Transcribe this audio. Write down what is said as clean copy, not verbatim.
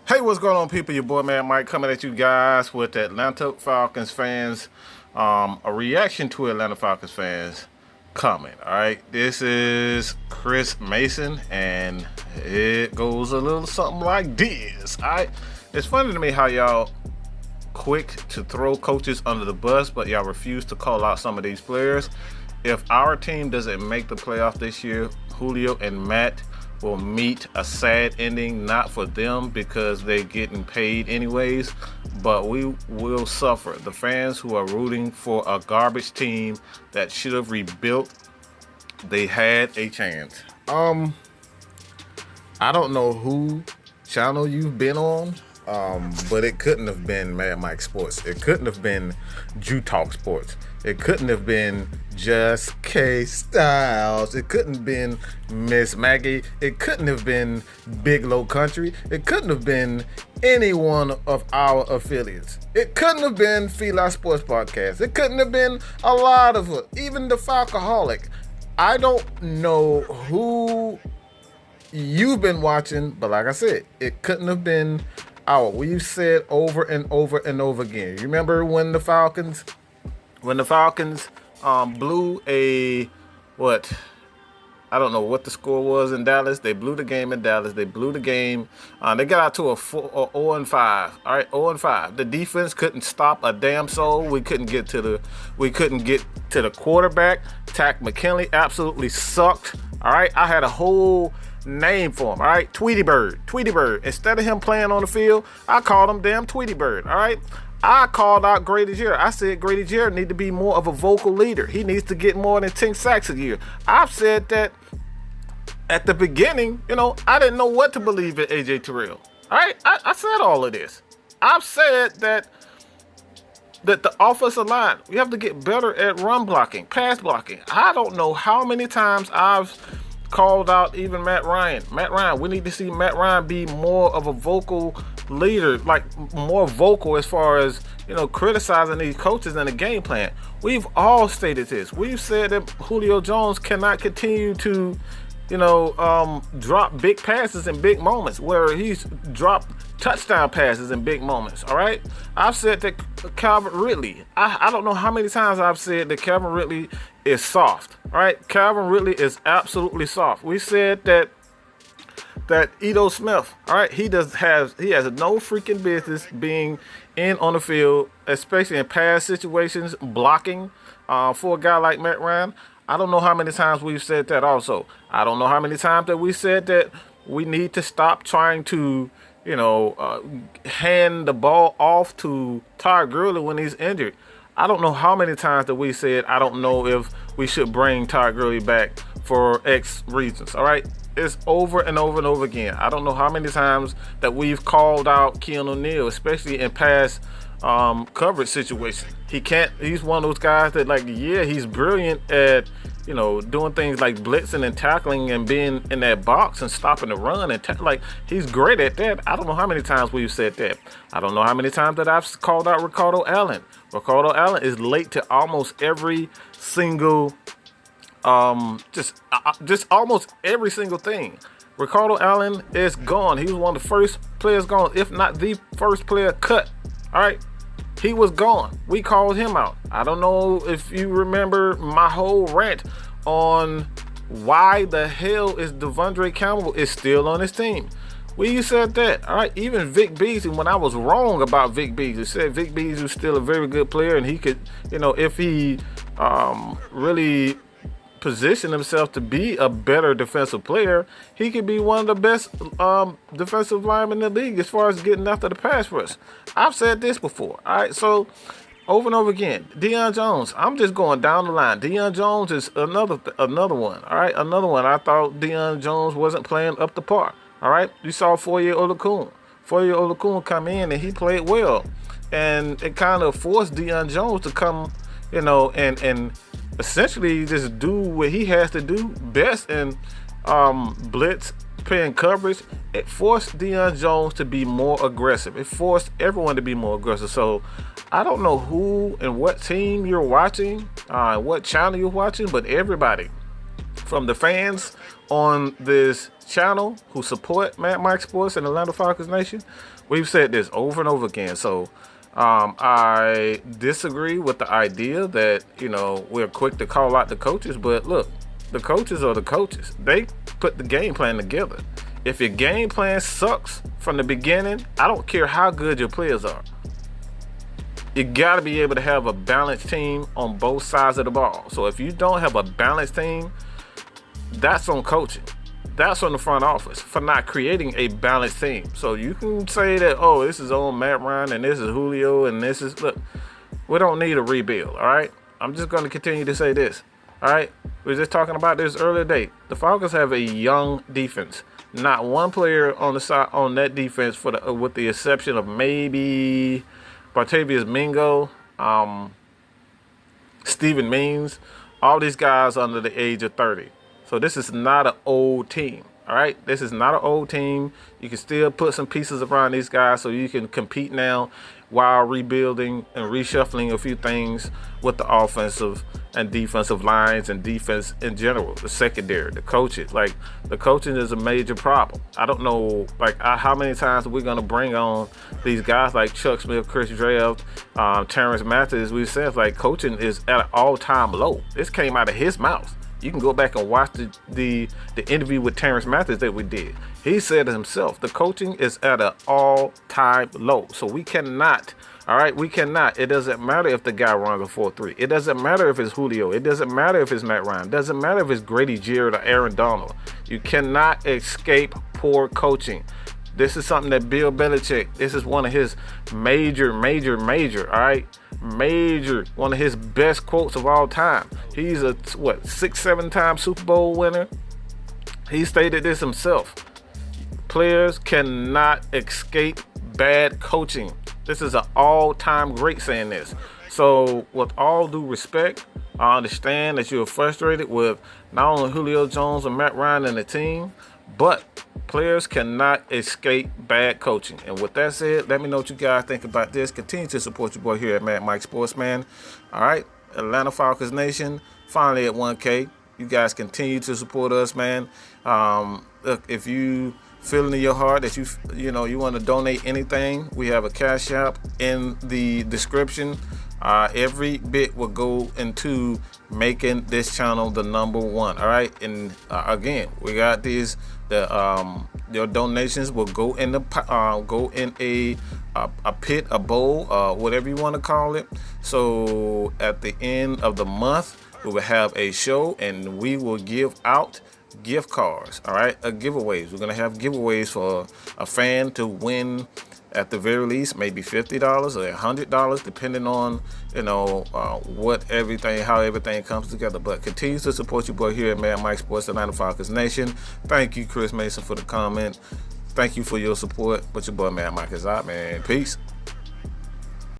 Hey, what's going on, people? Your boy, man, Mike, coming at you guys with Atlanta Falcons fans, a reaction to Atlanta Falcons fans comment. All right, this is Chris Mason, and it goes a little something like this. All right, it's funny to me how y'all quick to throw coaches under the bus, but y'all refuse to call out some of these players. If our team doesn't make the playoff this year, Julio and Matt will meet a sad ending, not for them because they're getting paid anyways, but we will suffer. The fans who are rooting for a garbage team that should have rebuilt, they had a chance. I don't know who channel you've been on, but it couldn't have been Mad Mike Sports. It couldn't have been Jew Talk Sports. It couldn't have been Just K Styles. It couldn't have been Miss Maggie. It couldn't have been Big Low Country. It couldn't have been any one of our affiliates. It couldn't have been Fila Sports Podcast. It couldn't have been a lot of it. Even the Falcoholic. I don't know who you've been watching, but like I said, it couldn't have been our. We've said over and over and over again. You remember when the Falcons blew a, what? I don't know what the score was in Dallas. They blew the game in Dallas. They blew the game. They got out to a 0-5. All right, 0-5. The defense couldn't stop a damn soul. We couldn't get to the quarterback. Tack McKinley absolutely sucked. All right, I had a whole name for him. All right, Tweety Bird. Instead of him playing on the field, I called him damn Tweety Bird. All right. I called out Grady Jarrett. I said Grady Jarrett need to be more of a vocal leader. He needs to get more than 10 sacks a year. I've said that at the beginning. I didn't know what to believe in AJ Terrell. All right, I said all of this. I've said that the offensive line, we have to get better at run blocking, pass blocking. I don't know how many times I've called out even Matt Ryan. We need to see Matt Ryan be more of a vocal leader, like more vocal as far as, criticizing these coaches and the game plan. We've all stated this. We've said that Julio Jones cannot continue to, drop big passes in big moments where he's dropped touchdown passes in big moments. All right. I've said that Calvin Ridley, I don't know how many times I've said that Calvin Ridley is soft. All right. Calvin Ridley is absolutely soft. We said that Ito Smith, all right, he has no freaking business being in on the field, especially in pass situations, blocking for a guy like Matt Ryan. I don't know how many times we've said that also. I don't know how many times that we said that we need to stop trying to, hand the ball off to Todd Gurley when he's injured. I don't know how many times that we said, I don't know if we should bring Todd Gurley back for X reasons, all right? It's over and over and over again. I don't know how many times that we've called out Keanu O'Neal, especially in pass coverage situations. He's one of those guys that, he's brilliant at, doing things like blitzing and tackling and being in that box and stopping the run and he's great at that. I don't know how many times we've said that. I don't know how many times that I've called out Ricardo Allen. Ricardo Allen is late to almost every single just almost every single thing. Ricardo Allen is gone. He was one of the first players gone, if not the first player cut. All right. He was gone. We called him out. I don't know if you remember my whole rant on why the hell is Devondre Campbell is still on his team. We said that. All right. Even Vic Beasley, when I was wrong about Vic Beasley, said Vic Beasley was still a very good player and he could, if he really position himself to be a better defensive player, he could be one of the best defensive linemen in the league as far as getting after the pass rush. I've said this before. All right, so over and over again, Deion Jones. I'm just going down the line. Deion Jones is another one. All right, another one. I thought Deion Jones wasn't playing up to par. All right, you saw Foye Oluokun come in and he played well, and it kind of forced Deion Jones to come, and essentially just do what he has to do best in blitz, paying coverage. It forced Deion Jones to be more aggressive. It forced everyone to be more aggressive. So I don't know who and what team you're watching, what channel you're watching, but everybody from the fans on this channel who support Mad Mike Sports and Atlanta Falcons Nation, we've said this over and over again. So I disagree with the idea that, we're quick to call out the coaches, but look, the coaches are the coaches. They put the game plan together. If your game plan sucks from the beginning, I don't care how good your players are. You got to be able to have a balanced team on both sides of the ball. So if you don't have a balanced team, that's on coaching. That's on the front office for not creating a balanced team. So you can say that, oh, this is on Matt Ryan and this is Julio and this is, look, we don't need a rebuild, all right? I'm just going to continue to say this, all right? We were just talking about this earlier date. The Falcons have a young defense. Not one player on the side on that defense, with the exception of maybe Bartavius Mingo, Steven Means, all these guys under the age of 30. So this is not an old team, all right? This is not an old team. You can still put some pieces around these guys so you can compete now while rebuilding and reshuffling a few things with the offensive and defensive lines and defense in general, the secondary, the coaches. Like, the coaching is a major problem. I don't know, how many times we're going to bring on these guys like Chuck Smith, Chris Draft, Terrence Mathis. We said, coaching is at an all-time low. This came out of his mouth. You can go back and watch the interview with Terrence Mathis that we did. He said it himself, the coaching is at an all-time low. So we cannot, all right, we cannot. It doesn't matter if the guy runs a 4-3. It doesn't matter if it's Julio. It doesn't matter if it's Matt Ryan. It doesn't matter if it's Grady Jarrett or Aaron Donald. You cannot escape poor coaching. This is something that Bill Belichick, this is one of his major, all right? Major, one of his best quotes of all time. He's a, 6-7 time Super Bowl winner. He stated this himself. Players cannot escape bad coaching. This is an all-time great saying this. So with all due respect, I understand that you're frustrated with not only Julio Jones and Matt Ryan and the team, but players cannot escape bad coaching. And with that said, let me know what you guys think about this. Continue to support your boy here at Mad Mike Sports, man. All right, Atlanta Falcons Nation, finally at 1K. You guys continue to support us, man. Look, if you feeling in your heart that you want to donate anything, we have a Cash App in the description. Every bit will go into making this channel the #1. All right, and again, we got these. Your donations will go in a pit, a bowl, whatever you want to call it. So at the end of the month, we will have a show, and we will give out gift cards. All right, giveaways. We're gonna have giveaways for a fan to win. At the very least, maybe $50 or $100, depending on how everything comes together. But continue to support your boy here at Mad Mike Sports, Atlanta Falcons Nation. Thank you, Chris Mason, for the comment. Thank you for your support. But your boy Mad Mike is out, man. Peace.